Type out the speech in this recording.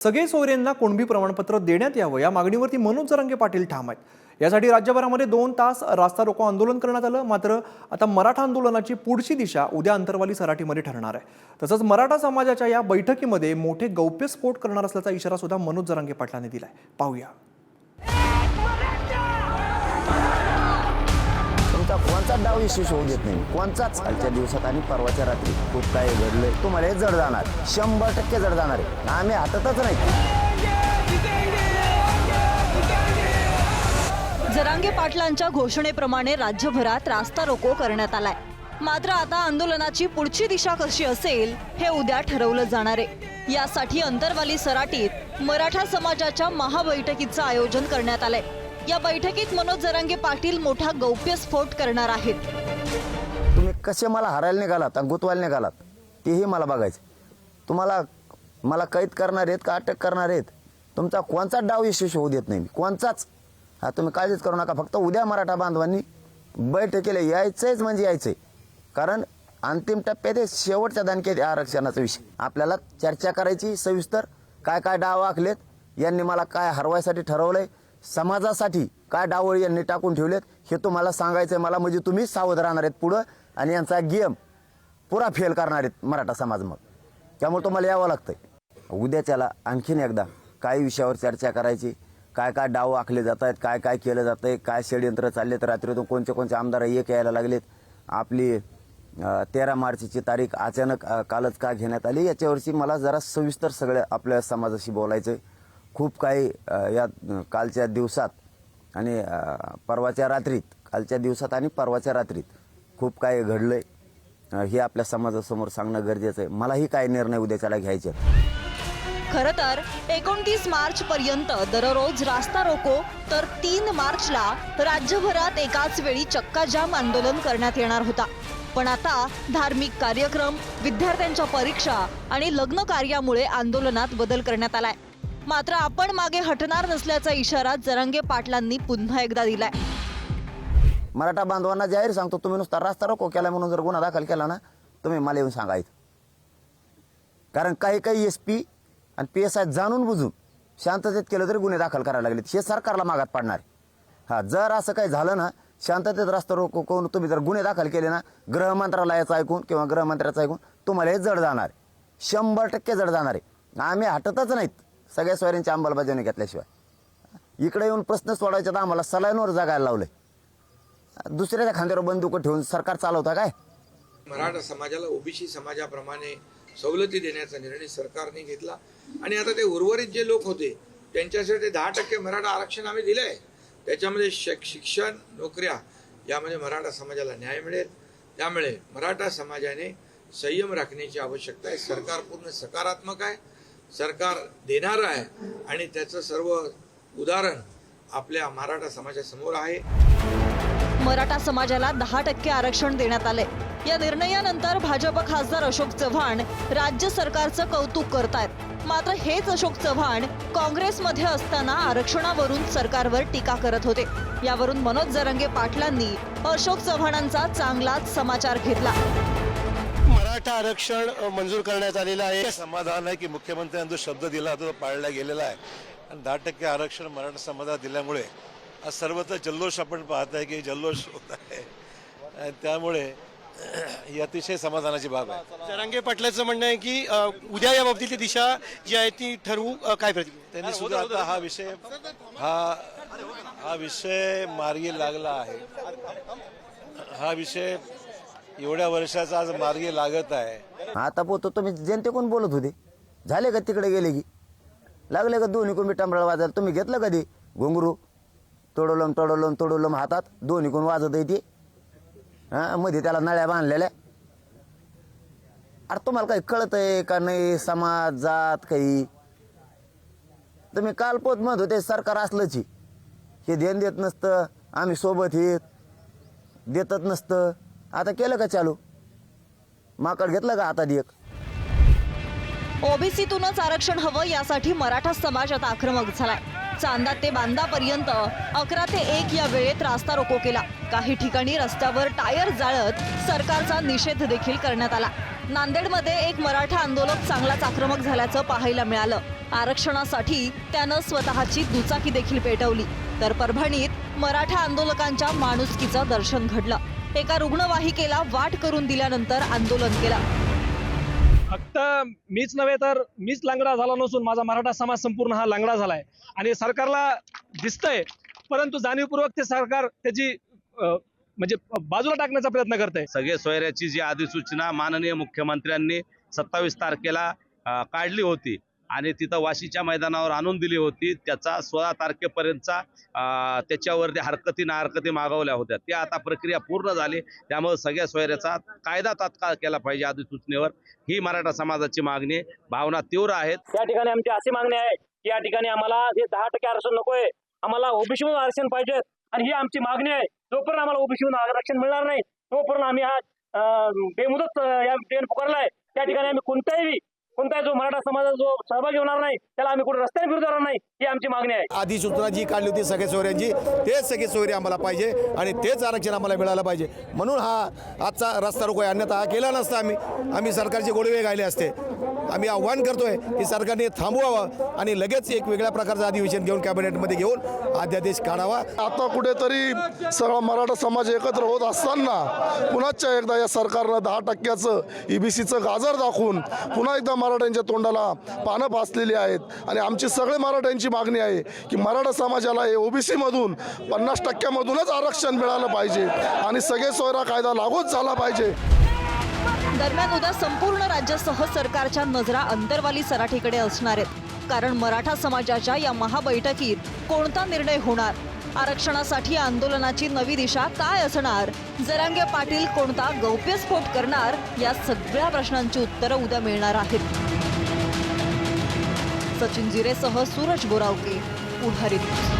सगळे सोयरेंना कुणबी प्रमाणपत्र देण्यात यावं या मागणीवरती मनोज जरांगे पाटील ठाम आहेत। यासाठी राज्यभरामध्ये 2 तास रास्ता रोको आंदोलन करण्यात आलं। मात्र आता मराठा आंदोलनाची पुढची दिशा उद्या अंतरवाली सराटीमध्ये ठरणार आहे। तसंच मराठा समाजाच्या या बैठकीमध्ये मोठे गौप्यस्फोट करणार असल्याचा इशारा सुद्धा मनोज जरांगे पाटलांनी दिलाय। पाहूया। कोणचा डाव यशस्वी होऊ देत नाही, कोणचाच। कालच्या दिवसात आणि परवाच्या रात्री खूप काही घडलंय। तुम्हाला हे जड जाणार, 100% जड जाणार आहे। आम्ही हातातच नाही। जरांगे पाटलांच्या घोषणेप्रमाणे राज्यभरात रास्ता रोको करण्यात आलाय। मात्र आता आंदोलनाची पुढची दिशा कशी असेल हे उद्या ठरवलं जाणार आहे। यासाठी अंतरवाली सराटीत मराठा समाजाच्या महाबैठकीचं आयोजन करण्यात आलंय। या बैठकीत मनोज जरांगे पाटील मोठा गौप्यस्फोट करणार आहेत। तुम्ही कसे मला हरायला निघालात आणि गुतवायला निघालात तेही मला बघायचं। तुम्हाला मला कैद करणार आहेत का अटक करणार आहेत? तुमचा कोणचा डाव यशस्वी होऊ देत नाही, कोणचाच। हा तुम्ही काळजीच करू नका। फक्त उद्या मराठा बांधवांनी बैठकीला यायचंच म्हणजे यायचंय। कारण अंतिम टप्प्यात शेवटच्या दणक्यात आरक्षणाचा विषय आपल्याला चर्चा करायची सविस्तर। काय काय डाव आखलेत, यांनी मला काय हरवायसाठी ठरवलंय, समाजासाठी काय डावळी यांनी टाकून ठेवलेत हे तुम्हाला सांगायचंय मला। म्हणजे तुम्ही सावध राहणार आहेत पुढं आणि यांचा गेम पुरा फेल करणार आहेत मराठा समाज। मग त्यामुळे तुम्हाला यावं लागतंय। उद्याच्याला आणखीन एकदा काही विषयावर चर्चा करायची। काय काय डाव आखले जात आहेत, काय काय केलं जात आहे, काय षडयंत्र चाललेत, रात्रीतून कोणते कोणते आमदार एक यायला लागलेत। आपली 13 मार्चची तारीख अचानक कालच का घेण्यात आली याच्यावरची मला जरा सविस्तर सगळं आपल्या समाजाशी बोलायचं। खूप काही या कालच्या दिवसात आणि परवाच्या रात्रीत, कालच्या दिवसात आणि परवाच्या रात्रीत खूप काही घडलंय। हे आपल्या समाजासमोर सांगणं गरजेचं आहे। मलाही काही निर्णय उद्याच्याला घ्यायचे। खरं तर 29 मार्च पर्यंत दररोज रास्ता रोको तर 3 मार्चला राज्यभरात एकाच वेळी चक्काजाम आंदोलन करण्यात येणार होता। पण आता धार्मिक कार्यक्रम, विद्यार्थ्यांच्या परीक्षा आणि लग्न कार्यामुळे आंदोलनात बदल करण्यात आलाय। मात्र आपण मागे हटणार नसल्याचा इशारा जरांगे पाटलांनी पुन्हा एकदा दिलाय। मराठा बांधवांना जाहीर सांगतो, तुम्ही नुसता रास्ता रोको केला म्हणून जर गुन्हा दाखल केला ना, तुम्ही मला येऊन सांगायचं। कारण काही SP आणि PSI जाणून बुजून शांततेत केलं तरी गुन्हे दाखल करायला लागले। हे सरकारला मागात पाडणार। हा जर असं काही झालं ना, शांततेत रास्ता रोको करून तुम्ही जर गुन्हे दाखल केले ना, गृह मंत्रालयाचं ऐकून किंवा गृहमंत्र्याचं ऐकून तुम्हाला हे जड जाणार आहे, 100% जड जाणार आहे। आम्ही हटतच नाहीत सगळ्या सोयऱ्यांची अंमलबजावणी घेतल्याशिवाय। इकडे येऊन प्रश्न सोडायचे तर आम्हाला सलाईनवर जगायला लावलंय। दुसऱ्याच्या खांद्यावर बंदूक ठेवून सरकार चालवता काय? मराठा समाजाला ओबीसी समाजाप्रमाणे सवलती देण्याचा निर्णय सरकारने घेतला आणि आता ते उर्वरित जे लोक होते त्यांच्यासाठी 10% मराठा आरक्षण आम्ही दिलंय। त्याच्यामध्ये शिक्षण, नोकऱ्या यामध्ये मराठा समाजाला न्याय मिळेल। त्यामुळे मराठा समाजाने संयम राखण्याची आवश्यकता आहे। सरकार पूर्ण सकारात्मक आहे, सरकार देणार आहे आणि त्याचं सर्व उदाहरण आपल्या मराठा समाजासमोर आहे। मराठा समाजाला 10% आरक्षण देण्यात आले। या निर्णयानंतर भाजप खासदार अशोक चव्हाण राज्य सरकारचं कौतुक करतायत। मात्र हेच अशोक चव्हाण काँग्रेसमध्ये असताना आरक्षणावरून सरकारवर टीका करत होते। यावरून मनोज जरांगे पाटलांनी अशोक चव्हाणांचा चांगलाच समाचार घेतला। मराठा आरक्षण मंजूर करण्यात आलेलं आहे। समाधान आहे की मुख्यमंत्र्यांनी जो शब्द दिला तो पाळला गेलेला आहे आणि 10% आरक्षण मराठा समाजाला दिल्यामुळे आज सर्वत्र जल्लोष आपण पाहत आहे की जल्लोष होत आहे आणि त्यामुळे ही अतिशय समाधानाची बाब आहे। जरांगे पाटलाचं म्हणणं आहे की उद्या या बाबतीतली दिशा जी आहे ती ठरवू। काय प्रतिक्रिया त्यांनी सुद्धा आता हा विषय मार्गी लागला आहे। हा विषय एवढ्या वर्षाचा आज मार्गी लागत आहे। आता पोहतो तुम्ही जनतेकडून बोलत होते, झाले का तिकडे गेले की लागले का दोन्ही कोण टांबळ वाजायला? तुम्ही घेतलं कधी घुंगरू? तोडोलम हातात दोन्ही कोण वाजत येते। हा मध्ये त्याला नळ्या बांधलेल्या। अरे तुम्हाला काही कळत आहे का नाही? समाज जात काही तुम्ही कालपोत म्हणत होते सरकार असलंच हे ध्यान देत नसतं, आम्ही सोबत देतच नसतं। आता केलं का चालू? माकड घेतलं का हातात एक? ओबीसीतूनच आरक्षण हवं यासाठी मराठा समाज आता आक्रमक झालाय। चांदा ते बांदापर्यंत 11 ते 1 या वेळेत रास्ता रोको केला। काही ठिकाणी रस्त्यावर टायर जाळत सरकारचा निषेध देखील करण्यात आला। नांदेडमध्ये एक मराठा आंदोलक चांगलाच आक्रमक झाल्याचं पाहायला मिळालं. आरक्षणासाठी त्यानं स्वतःची दुचाकी देखील पेटवली. तर परभणीत मराठा आंदोलकांच्या माणुसकीचं दर्शन घडलं. एका रुग्णवाहिकेला वाट करून दिल्यानंतर आंदोलन केलं. फक्त मीच नव्हे तर मीच लांगडा झाला नसून माझा मराठा समाज संपूर्ण हा लांगडा झालाय. आणि सरकारला दिसतंय, परंतु जाणीवपूर्वक ते सरकार त्याची म्हणजे बाजूला टाकण्याचा प्रयत्न करतंय. सगळे सोयऱ्याची जी अधिसूचना माननीय मुख्यमंत्र्यांनी 27 तारखेला काढली होती आणि तिथं वाशीच्या मैदानावर आणून दिली होती. त्याचा 16 तारखेपर्यंतचा त्याच्यावरती हरकती नाहरकती मागवल्या होत्या. त्या आता प्रक्रिया पूर्ण झाली. त्यामुळे सगळ्या सोयऱ्याचा कायदा तात्काळ केला पाहिजे अधिसूचनेवर, ही मराठा समाजाची मागणी. भावना तीव्र आहेत. या ठिकाणी आमची अशी मागणी आहे की या ठिकाणी आम्हाला हे 10% आरक्षण नकोय, आम्हाला ओबीसी मधून आरक्षण पाहिजे. आणि ही आमची मागणी आहे. जोपर्यंत आम्हाला ओबीसी मधून आरक्षण मिळणार नाही तोपर्यंत आम्ही हा बेमुदत या ट्रेन पुकारलाय. त्या ठिकाणी आम्ही कोणताही जो मराठा समाजाचा जो सहभागी होणार नाही त्याला आम्ही कुठे रस्त्याने फिरू देणार नाही, ही आमची मागणी आहे. अधिसूचना जी काढली होती सगळ्या सोयऱ्यांची, तेच सगळे सोयरे आम्हाला पाहिजे आणि तेच आरक्षण आम्हाला मिळालं पाहिजे. म्हणून हा आजचा रस्ता रोको आहे. अन्यथा हा केला नसता आम्ही सरकारचे गोडवे गायले असते. आम्ही आव्हान करतोय की सरकारने थांबवावं आणि लगेच एक वेगळ्या प्रकारचं अधिवेशन घेऊन कॅबिनेटमध्ये घेऊन अध्यादेश काढावा. आता कुठेतरी सगळा मराठा समाज एकत्र होत असताना पुन्हा एकदा या सरकारनं 10%चं EBCचं गाजर दाखवून पुन्हा एकदा मराठ्यांच्या तोंडाला पानं पाचलेली आहेत. आणि आमची सगळे मराठ्यांची मागणी आहे की मराठा समाजाला हे OBC मधून 50%मधूनच आरक्षण मिळालं पाहिजे आणि सगळे सोयरा कायदा लागूच झाला पाहिजे. दरम्यान उद्या संपूर्ण राज्यासह सरकारच्या नजरा अंतरवाली सराटीकडे असणार आहेत. कारण मराठा समाजाच्या या महाबैठकीत कोणता निर्णय होणार, आरक्षणासाठी आंदोलनाची नवी दिशा काय असणार, जरांगे पाटील कोणता गौप्यस्फोट करणार, या सगळ्या प्रश्नांची उत्तरं उद्या मिळणार आहेत. सचिन जिरेसह सूरज बोरावके, पुढारी न्यूज.